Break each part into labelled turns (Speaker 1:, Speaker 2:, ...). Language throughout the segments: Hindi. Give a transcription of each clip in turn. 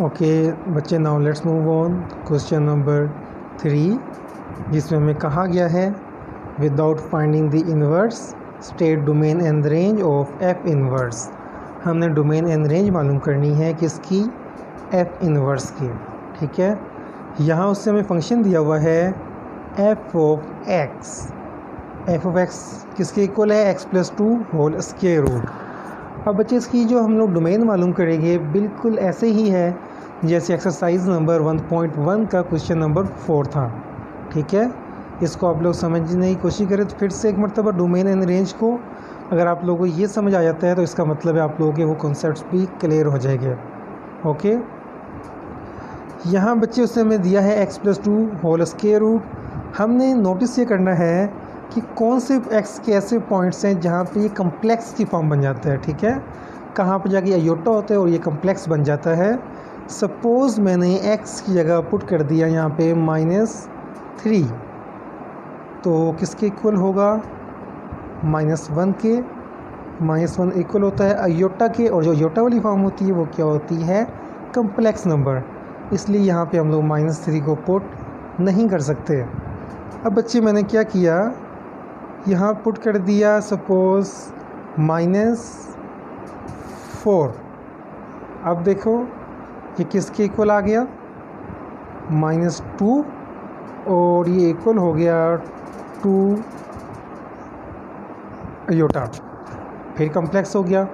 Speaker 1: ओके बच्चे, now let's move on question number 3, जिसमें हमें कहा गया है without finding the inverse state domain and range of F inverse. हमने डोमेन एंड रेंज मालूम करनी है किसकी, एफ इन्वर्स की। ठीक है, यहाँ उससे हमें फंक्शन दिया हुआ है F of X. F of X किसके इक्वल है, X plus 2 whole square root. अब बच्चे इसकी जो हम लोग डोमेन मालूम करेंगे बिल्कुल ऐसे ही है जैसे एक्सरसाइज नंबर 1.1 का क्वेश्चन नंबर 4 था। ठीक है, इसको आप लोग समझने की कोशिश करें तो फिर से एक मरतबा डोमेन एंड रेंज को अगर आप लोगों को ये समझ आ जाता है तो इसका मतलब है आप लोगों के वो कॉन्सेप्ट्स भी क्लियर हो जाएंगे। ओके, यहाँ बच्चे उससे हमें दिया है X plus 2 whole square root. हमने नोटिस ये करना है कि कौन से एक्स के ऐसे पॉइंट्स हैं जहाँ पे ये कम्प्लेक्स की फॉर्म बन जाता है। ठीक है, कहाँ पे जाके आयोटा होता है और ये कम्प्लेक्स बन जाता है। सपोज़ मैंने एक्स की जगह पुट कर दिया यहाँ पे -3, तो किसके इक्वल होगा, -1 के। -1 इक्वल होता है आयोटा के, और जो आयोटा वाली फॉर्म होती है वो क्या होती है, कम्प्लेक्स नंबर। इसलिए यहाँ पे हम लोग -3 को पुट नहीं कर सकते। अब बच्चे मैंने क्या किया, यहाँ पुट कर दिया सपोज़ -4। अब देखो ये किसके इक्वल आ गया, -2, और ये इक्वल हो गया 2 आयोटा, फिर कम्प्लेक्स हो गया।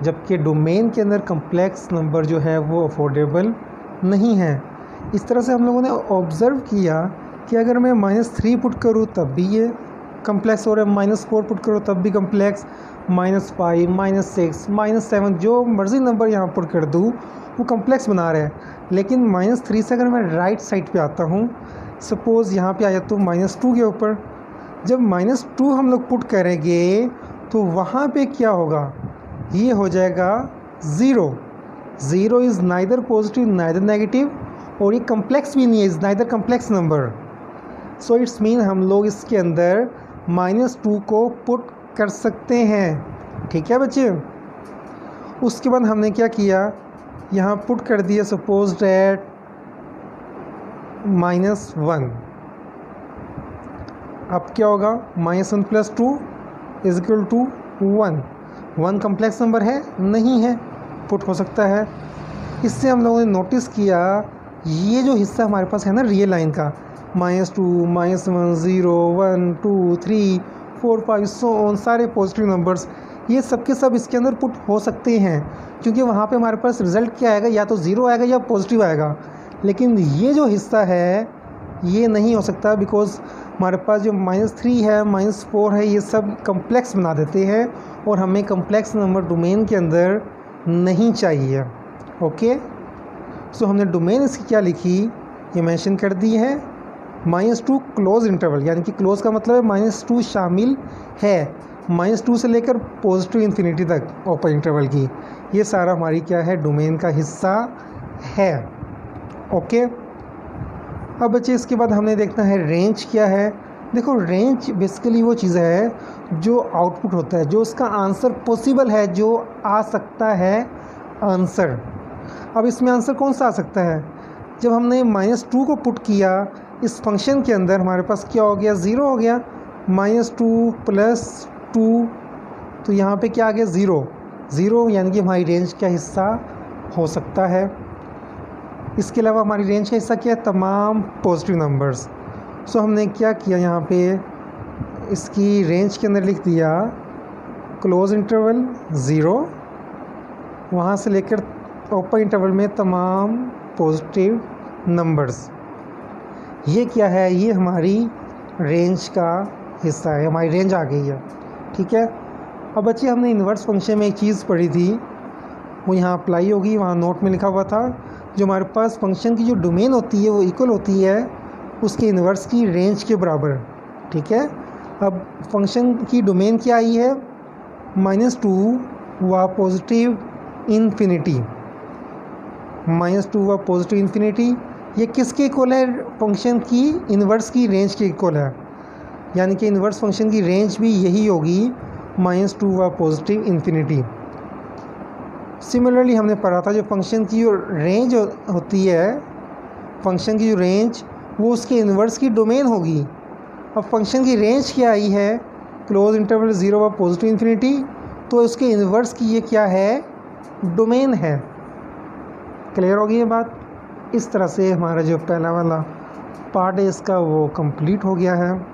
Speaker 1: जबकि डोमेन के अंदर कम्प्लेक्स नंबर जो है वो अफोर्डेबल नहीं है। इस तरह से हम लोगों ने ऑब्ज़र्व किया कि अगर मैं -3 पुट करूँ तब भी ये कम्प्लेक्स हो रहा है, -4 पुट करो तब भी कम्प्लेक्स, -5, -6, -7 जो मर्ज़ी नंबर यहाँ पुट कर दूँ वो कम्प्लेक्स बना रहा है। लेकिन -3 से अगर मैं राइट साइड पे आता हूँ, सपोज़ यहाँ पे आ जाता हूँ -2 के ऊपर, जब -2 हम लोग पुट करेंगे तो वहाँ पे क्या होगा, ये हो जाएगा 0। 0 is neither positive neither negative, और ये कम्प्लेक्स भी नहीं है, is neither complex number. So it's mean हम लोग इसके अंदर -2 को पुट कर सकते हैं। ठीक है बच्चे, उसके बाद हमने क्या किया, यहाँ पुट कर दिया सपोज डैट -1। अब क्या होगा, -1 + 2 = 1। 1 कम्प्लेक्स नंबर है, नहीं है, पुट हो सकता है। इससे हम लोगों ने नोटिस किया ये जो हिस्सा हमारे पास है ना रियल लाइन का, -2, -1, 0, 1, 2, 3, 4, 5 सो ऑन, सारे पॉजिटिव नंबर्स, ये सब के सब इसके अंदर पुट हो सकते हैं, क्योंकि वहाँ पे हमारे पास रिज़ल्ट क्या आएगा, या तो 0 आएगा या पॉजिटिव आएगा। लेकिन ये जो हिस्सा है ये नहीं हो सकता, बिकॉज़ हमारे पास जो -3 है, -4 है, ये सब कम्प्लेक्स बना देते हैं, और हमें कम्प्लेक्स नंबर डोमेन के अंदर नहीं चाहिए। ओके, सो हमने डोमेन इसकी क्या लिखी, ये मेंशन कर दी है, -2 क्लोज इंटरवल, यानी कि क्लोज का मतलब है -2 शामिल है, -2 से लेकर पॉजिटिव इन्फिनिटी तक ओपन इंटरवल की, ये सारा हमारी क्या है, डोमेन का हिस्सा है। ओके, अब बच्चे इसके बाद हमने देखना है रेंज क्या है। देखो, रेंज बेसिकली वो चीज़ है जो आउटपुट होता है, जो उसका आंसर पॉसिबल है, जो आ सकता है आंसर। अब इसमें आंसर कौन सा आ सकता है, जब हमने -2 को पुट किया इस फंक्शन के अंदर, हमारे पास क्या हो गया, 0 हो गया, -2 + 2, तो यहाँ पे क्या आ गया, 0, यानी कि हमारी रेंज का हिस्सा हो सकता है। इसके अलावा हमारी रेंज का हिस्सा क्या है, तमाम पॉजिटिव नंबर्स। सो हमने क्या किया, यहाँ पे इसकी रेंज के अंदर लिख दिया क्लोज इंटरवल 0, वहाँ से लेकर ओपन इंटरवल में तमाम पॉजिटिव नंबर्स। ये क्या है, ये हमारी रेंज का हिस्सा है, हमारी रेंज आ गई है। ठीक है, अब बच्चे हमने इन्वर्स फंक्शन में एक चीज़ पढ़ी थी, वो यहाँ अप्लाई होगी, वहाँ नोट में लिखा हुआ था, जो हमारे पास फंक्शन की जो डोमेन होती है वो इक्वल होती है उसके इन्वर्स की रेंज के बराबर। ठीक है, अब फंक्शन की डोमेन क्या आई है, -2 व पॉजिटिव इन्फिनिटी, -2 व पॉजिटिव इन्फिनिटी, ये किसके इक्वल है, फंक्शन की इन्वर्स की रेंज के इक्वल है, यानी कि इन्वर्स फंक्शन की रेंज भी यही होगी, -2 व पॉजिटिव इन्फिनिटी। सिमिलरली हमने पढ़ा था जो फंक्शन की जो रेंज होती है, फंक्शन की जो रेंज वो उसके इन्वर्स की डोमेन होगी। अब फंक्शन की रेंज क्या आई है, क्लोज इंटरवल 0 व पॉजिटिव इन्फिनिटी, तो उसके इन्वर्स की ये क्या है, डोमेन है। क्लियर होगी ये बात। इस तरह से हमारा जो पहला वाला पार्ट है इसका वो कंप्लीट हो गया है।